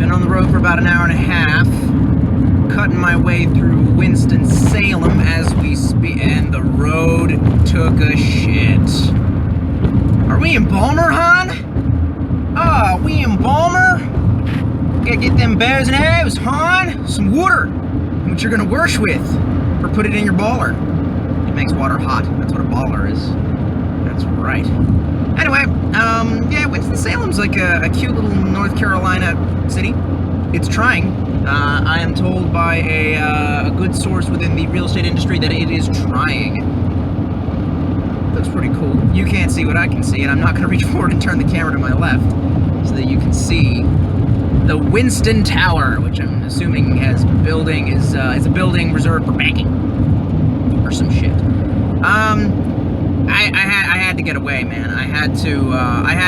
been on the road for about an hour and a half, cutting my way through Winston-Salem as we speak, and the road took a shit. Are we in Balmer, hon? Ah, we in Balmer? Gotta get them bears and abs, hon. Some water, what you're gonna wash with, or put it in your baller. It makes water hot. That's what a baller is. That's right. Anyway, yeah, Winston-Salem's like a cute little North Carolina city. It's trying. I am told by a good source within the real estate industry that it is trying. Looks pretty cool. You can't see what I can see, and I'm not going to reach forward and turn the camera to my left so that you can see the Winston Tower, which I'm assuming is a building reserved for banking or some shit. I had to get away, man. I had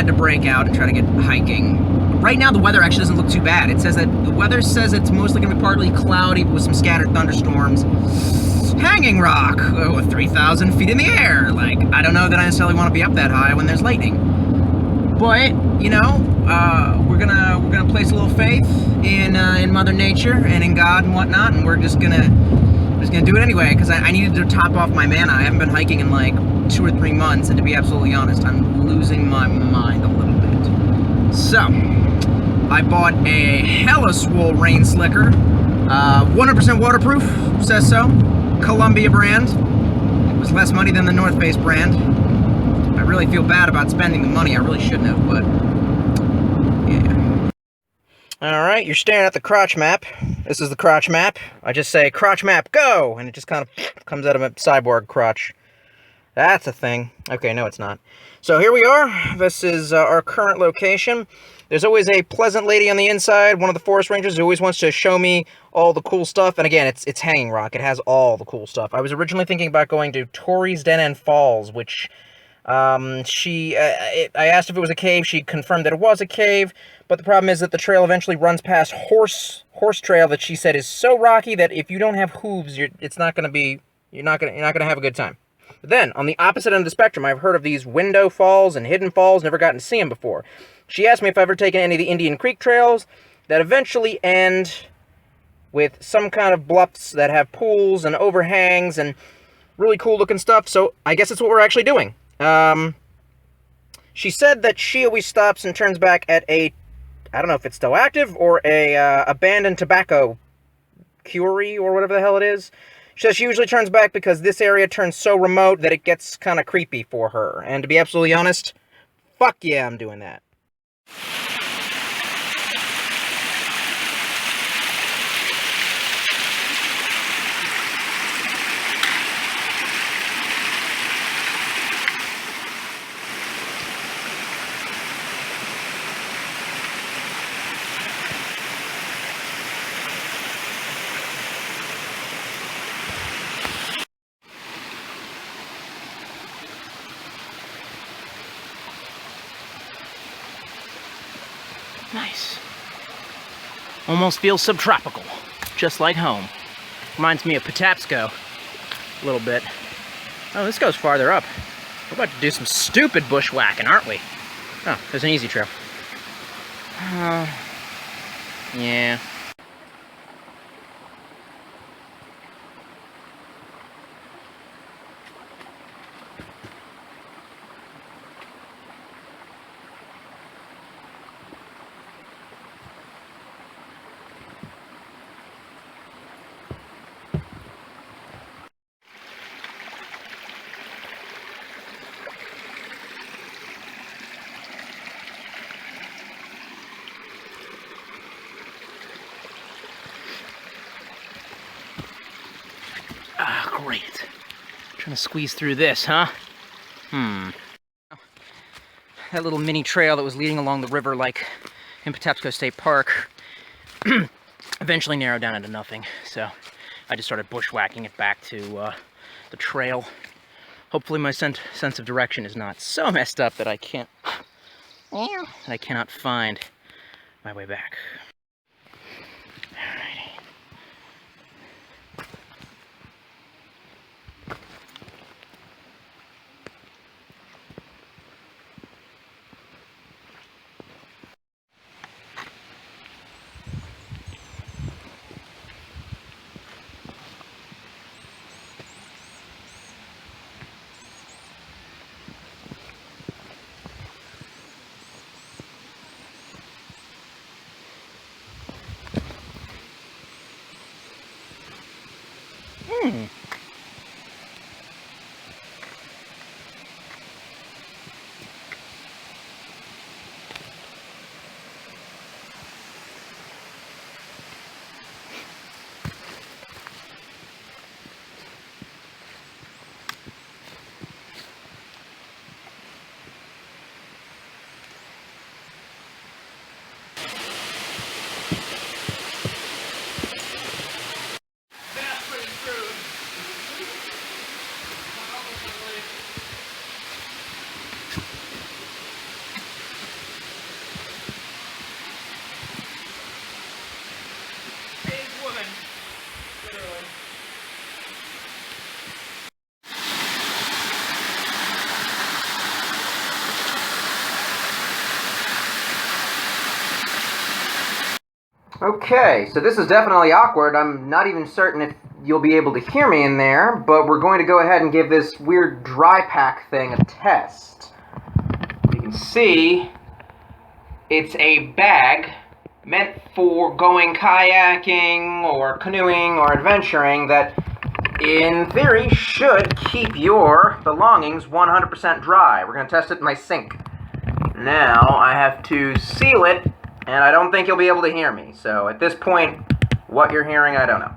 to break out and try to get hiking. Right now, the weather actually doesn't look too bad. It says that the weather says it's mostly going to be partly cloudy with some scattered thunderstorms. Hanging Rock, 3,000 feet in the air. Like, I don't know that I necessarily want to be up that high when there's lightning. But you know, we're gonna place a little faith in Mother Nature and in God and whatnot, and we're just gonna do it anyway because I needed to top off my mana. I haven't been hiking in like 2 or 3 months, and to be absolutely honest, I'm losing my mind a little bit. So, I bought a hella swole rain slicker, 100% waterproof, says so, Columbia brand. It was less money than the North Face brand. I really feel bad about spending the money. I really shouldn't have, but yeah. Alright, you're staring at the crotch map. This is the crotch map. I just say, crotch map, go! And it just kind of comes out of a cyborg crotch. That's a thing. Okay, no it's not. So here we are. This is our current location. There's always a pleasant lady on the inside, one of the forest rangers who always wants to show me all the cool stuff. And again, it's Hanging Rock. It has all the cool stuff. I was originally thinking about going to Torrey's Den and Falls, which I asked if it was a cave. She confirmed that it was a cave, but the problem is that the trail eventually runs past horse trail that she said is so rocky that if you don't have hooves, you're not gonna have a good time. But then, on the opposite end of the spectrum, I've heard of these window falls and hidden falls, never gotten to see them before. She asked me if I've ever taken any of the Indian Creek trails that eventually end with some kind of bluffs that have pools and overhangs and really cool looking stuff, so I guess it's what we're actually doing. She said that she always stops and turns back at I don't know if it's still active, or a abandoned tobacco quarry, or whatever the hell it is. She says she usually turns back because this area turns so remote that it gets kind of creepy for her. And to be absolutely honest, fuck yeah, I'm doing that. Nice. Almost feels subtropical, just like home. Reminds me of Patapsco a little bit. Oh, this goes farther up. We're about to do some stupid bushwhacking, aren't we? Oh, there's an easy trail. Yeah. Ah, great. Trying to squeeze through this, huh? That little mini trail that was leading along the river, like in Patapsco State Park, eventually narrowed down into nothing. So I just started bushwhacking it back to the trail. Hopefully my sense of direction is not so messed up that I cannot find my way back. Okay, so this is definitely awkward. I'm not even certain if you'll be able to hear me in there, but we're going to go ahead and give this weird dry pack thing a test. You can see it's a bag meant for going kayaking or canoeing or adventuring that, in theory, should keep your belongings 100% dry. We're going to test it in my sink. Now I have to seal it, and I don't think you'll be able to hear me. So at this point, what you're hearing, I don't know.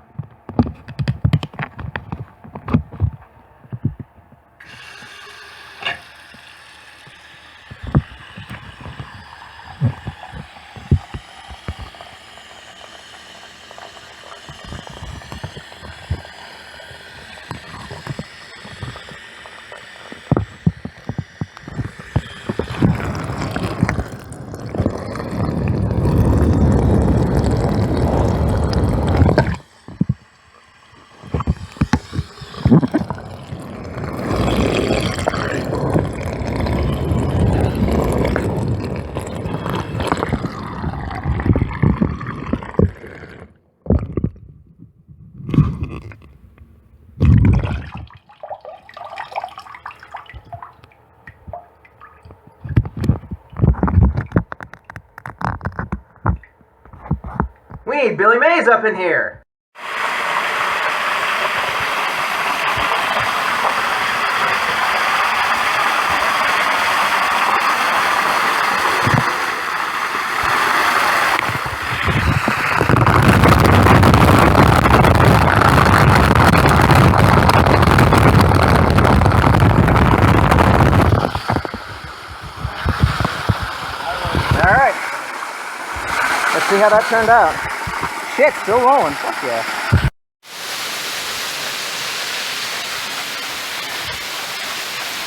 We need Billy Mays up in here! Alright. Let's see how that turned out. Shit, still rolling. Fuck yeah.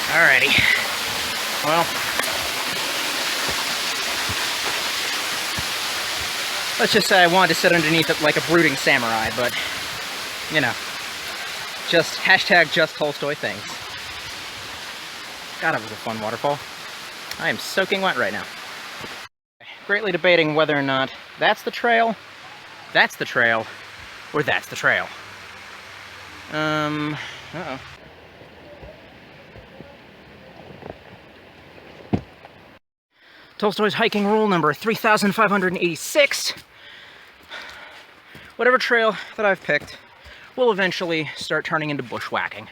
Alrighty. Well, let's just say I wanted to sit underneath it like a brooding samurai, but, you know, just hashtag just Tolstoy things. God, it was a fun waterfall. I am soaking wet right now. Greatly debating whether or not that's the trail, or that's the trail. Uh-oh. Tolstoy's hiking rule number 3586. Whatever trail that I've picked will eventually start turning into bushwhacking.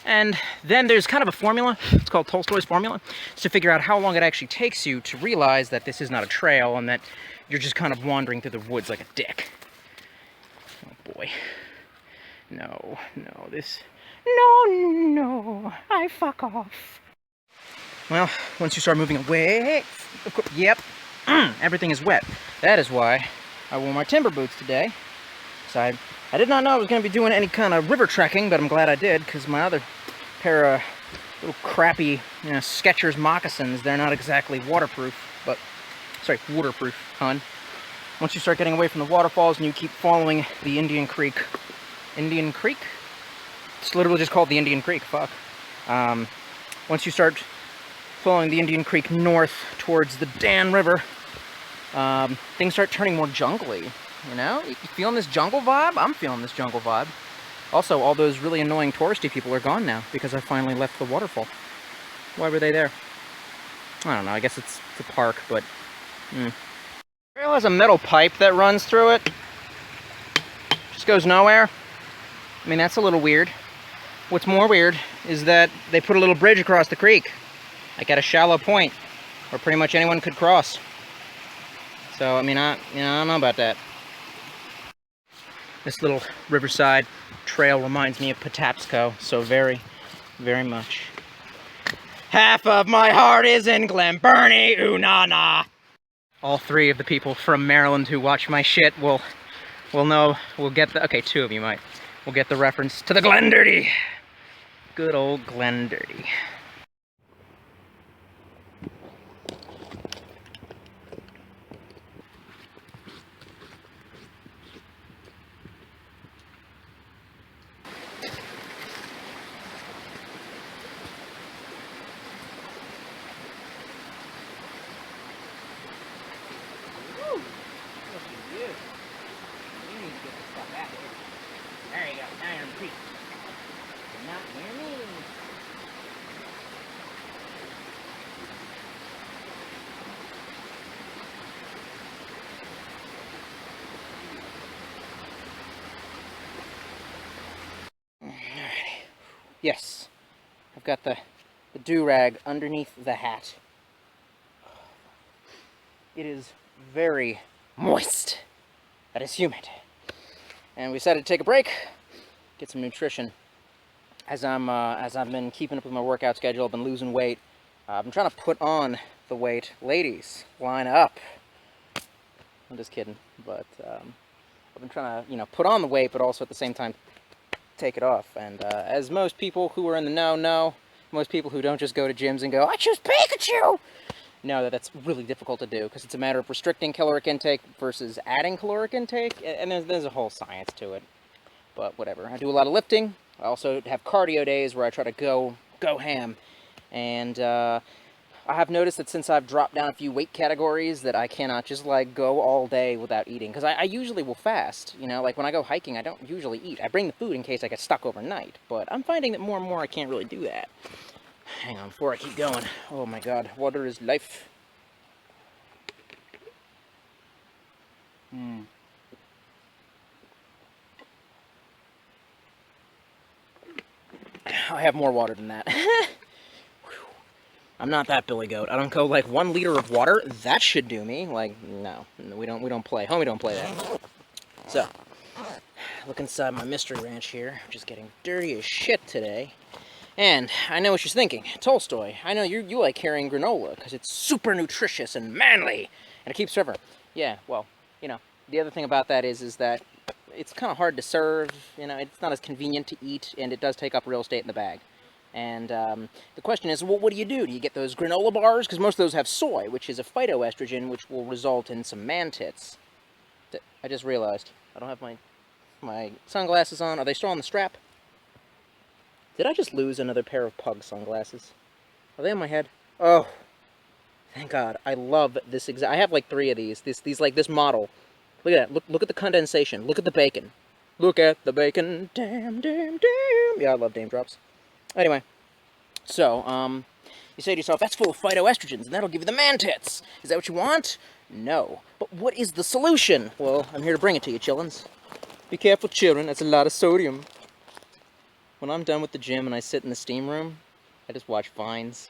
And then there's kind of a formula, it's called Tolstoy's formula, it's to figure out how long it actually takes you to realize that this is not a trail and that you're just kind of wandering through the woods like a dick. Oh boy. No, I fuck off. Well, once you start moving away, of course, yep, everything is wet. That is why I wore my timber boots today. So I did not know I was going to be doing any kind of river trekking, but I'm glad I did, because my other pair of little crappy, you know, Skechers moccasins, they're not exactly waterproof, but, sorry, waterproof, hun. Once you start getting away from the waterfalls and you keep following the Indian Creek, it's literally just called the Indian Creek, fuck. Once you start following the Indian Creek north towards the Dan River, things start turning more jungly, you know? You feeling this jungle vibe? I'm feeling this jungle vibe. Also, all those really annoying touristy people are gone now because I finally left the waterfall. Why were they there? I don't know, I guess it's the park, but... The trail has a metal pipe that runs through it. Just goes nowhere. I mean, that's a little weird. What's more weird is that they put a little bridge across the creek, like at a shallow point, where pretty much anyone could cross. So, I mean, I don't know about that. This little riverside trail reminds me of Patapsco, so very, very much. Half of my heart is in Glenburnie, ooh na na. All three of the people from Maryland who watch my shit will get the, okay, two of you might, will get the reference to the Glendirty. Good old Glendirty. There you go, now you're in the creek. Not near me. Alrighty. Yes, I've got the do-rag underneath the hat. It is very moist. That is humid. And we decided to take a break, get some nutrition. As I've been keeping up with my workout schedule, I've been losing weight. I've been trying to put on the weight. Ladies, line up. I'm just kidding, but I've been trying to, you know, put on the weight, but also at the same time take it off. And as most people who are in the know, most people who don't just go to gyms and go, I choose Pikachu, know that that's really difficult to do, because it's a matter of restricting caloric intake versus adding caloric intake, and there's a whole science to it. But whatever. I do a lot of lifting. I also have cardio days where I try to go ham. And I have noticed that since I've dropped down a few weight categories that I cannot just like go all day without eating. Because I usually will fast. You know, like when I go hiking, I don't usually eat. I bring the food in case I get stuck overnight. But I'm finding that more and more I can't really do that. Hang on, before I keep going. Oh my god, water is life. I have more water than that. I'm not that Billy Goat. I don't go like 1 liter of water. That should do me. Like, no, we don't play. Homie don't play that. So, look inside my mystery ranch here, which is getting dirty as shit today. And I know what she's thinking. Tolstoy, I know you like carrying granola because it's super nutritious and manly, and it keeps forever. Yeah, well, you know, the other thing about that is that it's kind of hard to serve. You know, it's not as convenient to eat, and it does take up real estate in the bag. And the question is, well, what do? Do you get those granola bars? Because most of those have soy, which is a phytoestrogen, which will result in some man tits. I just realized I don't have my sunglasses on. Are they still on the strap? Did I just lose another pair of pug sunglasses? Are they on my head? Oh, thank God. I love this I have like 3 of these. These like this model. Look at that. Look at the condensation. Look at the bacon. Look at the bacon. Damn, damn, damn. Yeah, I love name drops. Anyway, so, you say to yourself, that's full of phytoestrogens, and that'll give you the man tits. Is that what you want? No. But what is the solution? Well, I'm here to bring it to you, chillins. Be careful, children. That's a lot of sodium. When I'm done with the gym and I sit in the steam room, I just watch Vines.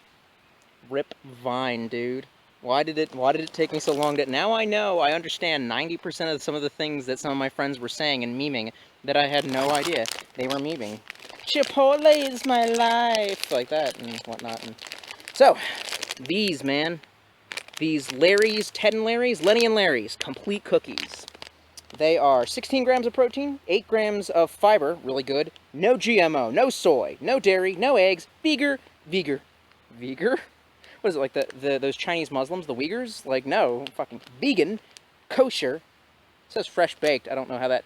Rip Vine, dude. Why did it take me so long to... Now I know, I understand 90% of some of the things that some of my friends were saying and memeing that I had no idea they were memeing. Chipotle is my life, like that and whatnot. And so, these, man, these Larry's, Ted and Larry's, Lenny and Larry's complete cookies. They are 16 grams of protein, 8 grams of fiber, really good, no GMO, no soy, no dairy, no eggs, Veger? What is it, like those Chinese Muslims, the Uyghurs? Like, no, fucking vegan, kosher. It says fresh baked. I don't know how that...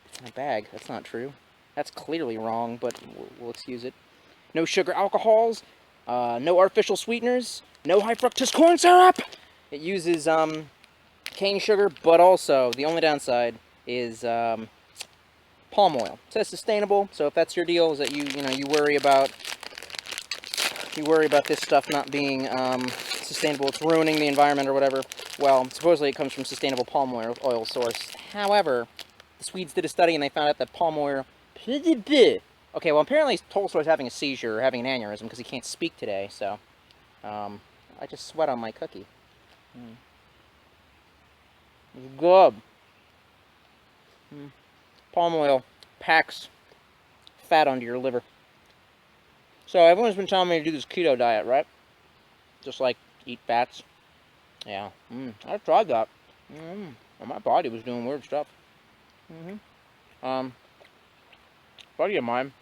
It's in a bag. That's not true. That's clearly wrong, but we'll excuse it. No sugar alcohols, no artificial sweeteners, no high fructose corn syrup. It uses cane sugar, but also the only downside is palm oil. It says sustainable, so if that's your deal, is that you worry about this stuff not being sustainable, it's ruining the environment or whatever. Well, supposedly it comes from sustainable palm oil source. However, the Swedes did a study and they found out that palm oil Okay, well, apparently Tolstoy's having a seizure or having an aneurysm because he can't speak today, so I just sweat on my cookie. It's good. Palm oil packs fat onto your liver. So everyone's been telling me to do this keto diet, right? Just like eat fats. Yeah, I tried that. My body was doing weird stuff. Buddy of mine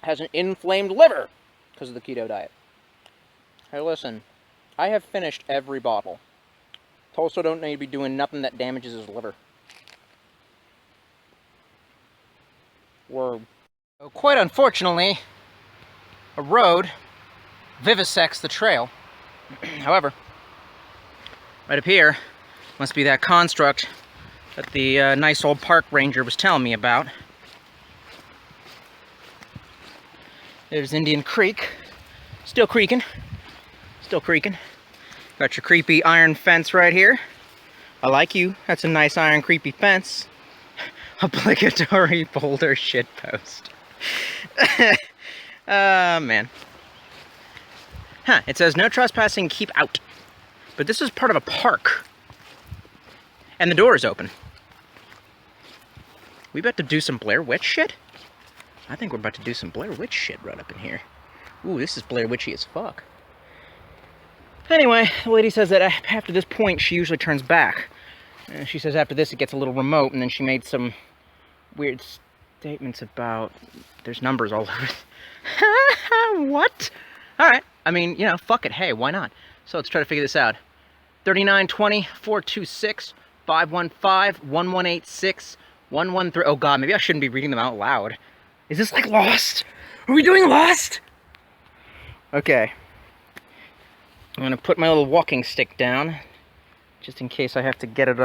has an inflamed liver because of the keto diet. Hey, listen, I have finished every bottle. Tolstoy don't need to be doing nothing that damages his liver. Word. So quite unfortunately, a road vivisects the trail. However, right up here must be that construct that the nice old park ranger was telling me about. There's Indian Creek. Still creaking. Still creaking. Got your creepy iron fence right here. I like you. That's a nice iron creepy fence. Obligatory boulder shitpost. Man. Huh, it says no trespassing, keep out. But this is part of a park. And the door is open. We about to do some Blair Witch shit? I think we're about to do some Blair Witch shit right up in here. Ooh, this is Blair Witchy as fuck. Anyway, the lady says that after this point, she usually turns back. She says after this, it gets a little remote, and then she made some weird statements about there's numbers all over it. What? Alright, I mean, you know, fuck it. Hey, why not? So let's try to figure this out. 3920 426 515 1186 113. Oh god, maybe I shouldn't be reading them out loud. Is this like Lost? Are we doing Lost? Okay. I'm gonna put my little walking stick down, just in case I have to get it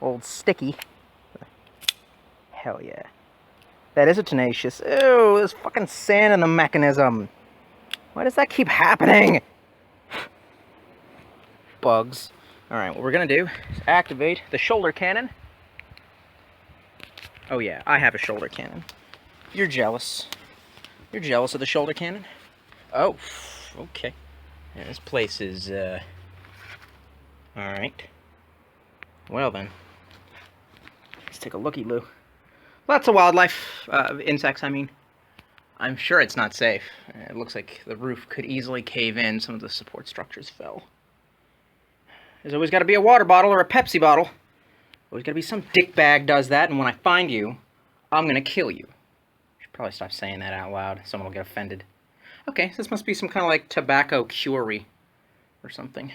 old sticky. Hell yeah. That is a tenacious. Ew, there's fucking sand in the mechanism. Why does that keep happening? Bugs. Alright, what we're gonna do is activate the shoulder cannon. Oh yeah, I have a shoulder cannon. You're jealous. You're jealous of the shoulder cannon? Oh, okay. Yeah, this place is, alright. Well then. Let's take a looky-loo. Lots of wildlife, insects, I mean. I'm sure it's not safe. It looks like the roof could easily cave in. Some of the support structures fell. There's always got to be a water bottle or a Pepsi bottle. Always got to be some dickbag does that, and when I find you, I'm going to kill you. Should probably stop saying that out loud. Someone will get offended. Okay, so this must be some kind of like tobacco curie or something.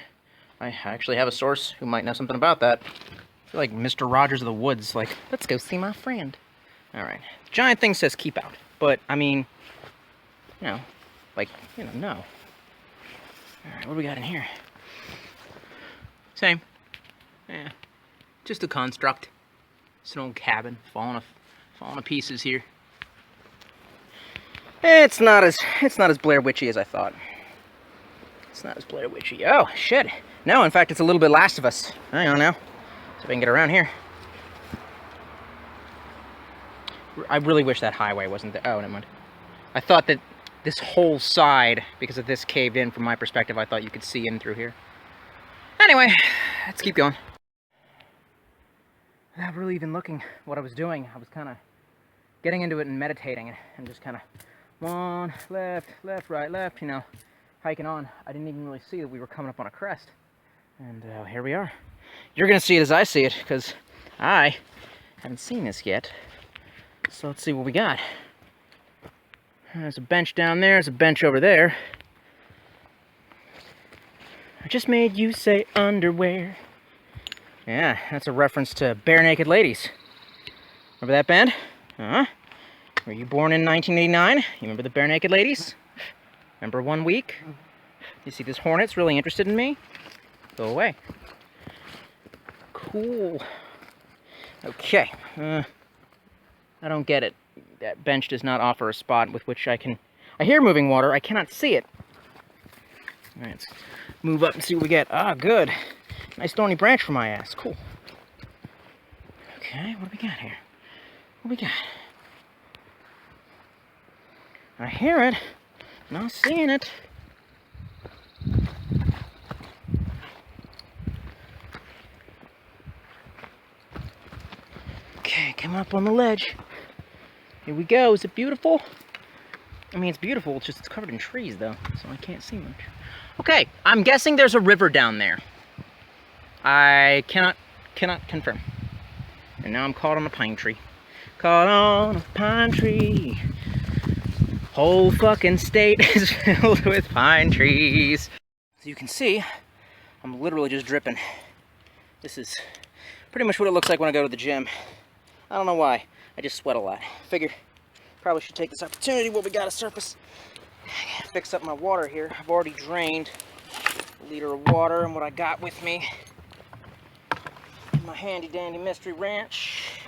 I actually have a source who might know something about that. I feel like Mr. Rogers of the Woods, like, let's go see my friend. Alright, the giant thing says keep out, but, I mean, you know, like, you know, no. Alright, what do we got in here? Same. Yeah, just a construct. It's an old cabin, falling to pieces here. It's not as Blair Witchy as I thought. It's not as Blair Witchy. Oh, shit. No, in fact, it's a little bit Last of Us. Hang on now. See if I can get around here. I really wish that highway wasn't there. Oh, never mind. I thought that this whole side, because of this caved in from my perspective, I thought you could see in through here. Anyway, let's keep going. Without really even looking what I was doing, I was kind of getting into it and meditating and just kind of one, left, right, left, you know, hiking on. I didn't even really see that we were coming up on a crest. And here we are. You're going to see it as I see it, because I haven't seen this yet. So let's see what we got. There's a bench down there, there's a bench over there. I just made you say underwear. Yeah, that's a reference to Bare Naked Ladies. Remember that band? Huh? Were you born in 1989? You remember the Bare Naked Ladies? Remember 1 week? You see this hornet's really interested in me? Go away. Cool. Okay. I don't get it. That bench does not offer a spot with which I can... I hear moving water. I cannot see it. Alright, let's move up and see what we get. Ah, good. Nice thorny branch for my ass. Cool. Okay, what do we got here? What do we got? I hear it. Not seeing it. Okay, coming up on the ledge. Here we go. Is it beautiful? I mean, it's beautiful. It's just it's covered in trees, though, so I can't see much. Okay, I'm guessing there's a river down there. I cannot confirm. And now I'm caught on a pine tree. Caught on a pine tree. Whole fucking state is filled with pine trees. As you can see, I'm literally just dripping. This is pretty much what it looks like when I go to the gym. I don't know why. I just sweat a lot. Figure probably should take this opportunity while we got a surface. Fix up my water here. I've already drained a liter of water, and what I got with me in my handy dandy mystery ranch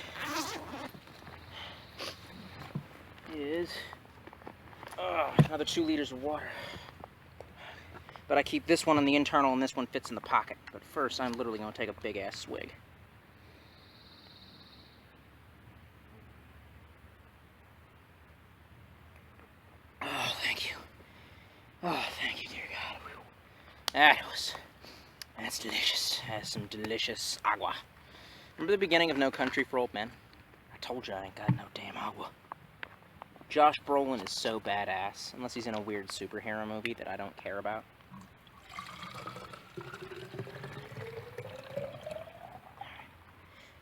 is another 2 liters of water. But I keep this one on the internal and this one fits in the pocket. But first, I'm literally going to take a big ass swig. Oh, thank you. Oh, thank you, dear God. That's delicious. That's some delicious agua. Remember the beginning of No Country for Old Men? I told you I ain't got no damn agua. Josh Brolin is so badass, unless he's in a weird superhero movie that I don't care about.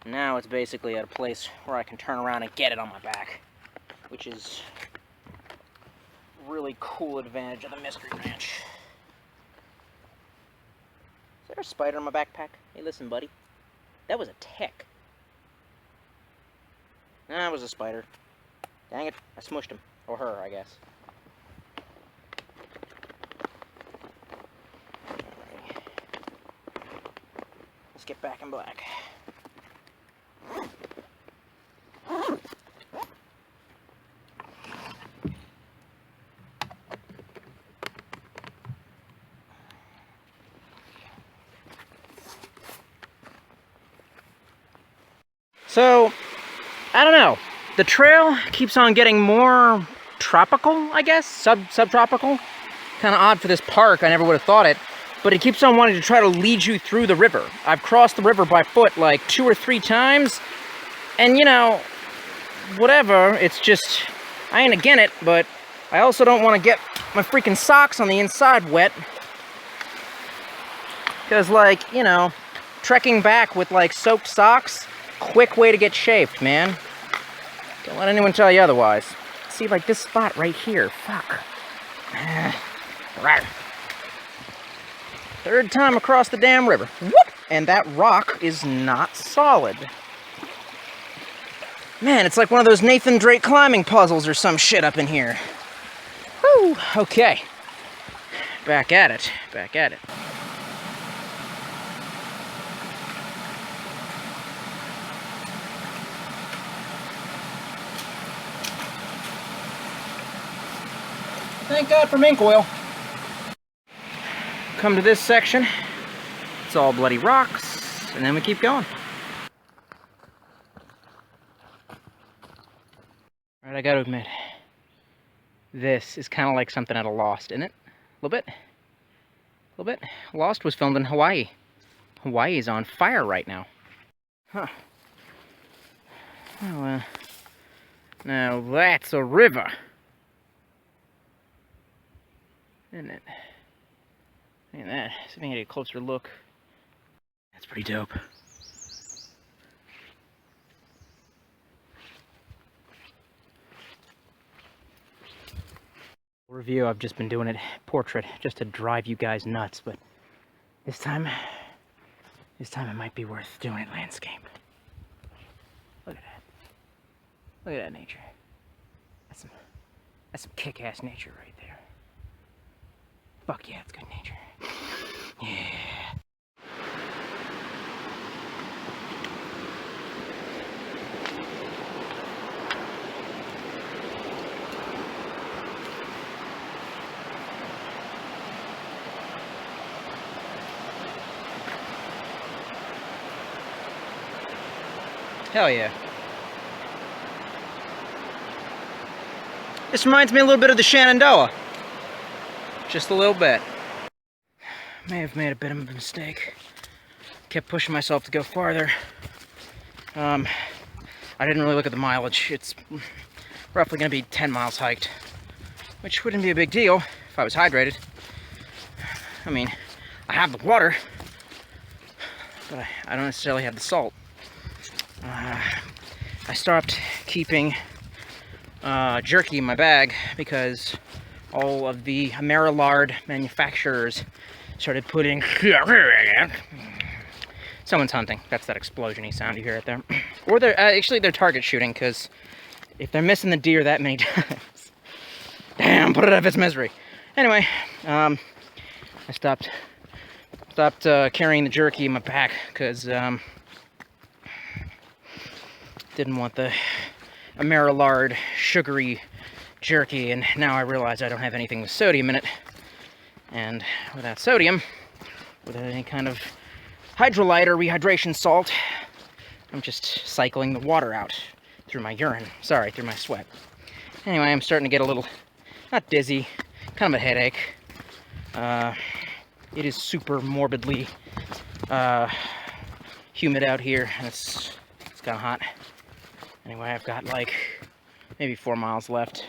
Now it's basically at a place where I can turn around and get it on my back, which is a really cool advantage of the Mystery Ranch. Is there a spider in my backpack? Hey, listen, buddy. That was a tick. Nah, it was a spider. Dang it, I smushed him. Or her, I guess. Alright. Let's get back in black. So, I don't know. The trail keeps on getting more tropical, I guess, subtropical. Kind of odd for this park, I never would have thought it. But it keeps on wanting to try to lead you through the river. I've crossed the river by foot like 2 or 3 times. And you know, whatever, it's just, I ain't again it, but I also don't want to get my freaking socks on the inside wet. Because like, you know, trekking back with like soaked socks, quick way to get chafed, man. Don't let anyone tell you otherwise. See, like this spot right here. Fuck. Right. 3rd time across the damn river. Whoop! And that rock is not solid. Man, it's like one of those Nathan Drake climbing puzzles or some shit up in here. Whew. Okay. Back at it. Back at it. Thank God for mink oil. Come to this section. It's all bloody rocks, and then we keep going. Alright, I gotta admit, this is kind of like something out of Lost, isn't it? A little bit? A little bit? Lost was filmed in Hawaii. Hawaii is on fire right now. Huh. Well, now that's a river. Isn't it? Look at that. See if I can get a closer look. That's pretty dope. Review, I've just been doing it portrait just to drive you guys nuts, but this time it might be worth doing it landscape. Look at that. Look at that nature. That's some kick-ass nature right there. Fuck yeah, it's good nature. Yeah. Hell yeah. This reminds me a little bit of the Shenandoah. Just a little bit. May have made a bit of a mistake. Kept pushing myself to go farther. I didn't really look at the mileage. It's roughly going to be 10 miles hiked, which wouldn't be a big deal if I was hydrated. I mean, I have the water, but I don't necessarily have the salt. I stopped keeping jerky in my bag because all of the Amerilard manufacturers started putting... Someone's hunting. That's that explosion-y sound you hear right there. Or they're actually they're target shooting, because if they're missing the deer that many times, damn, put it out of its misery. Anyway, I stopped carrying the jerky in my pack because didn't want the Amerilard sugary jerky, and now I realize I don't have anything with sodium in it. And without sodium, without any kind of hydrolyte or rehydration salt, I'm just cycling the water out through my urine. Sorry, through my sweat. Anyway, I'm starting to get a little, not dizzy, kind of a headache. It is super morbidly humid out here, and it's kind of hot. Anyway, I've got like maybe 4 miles left.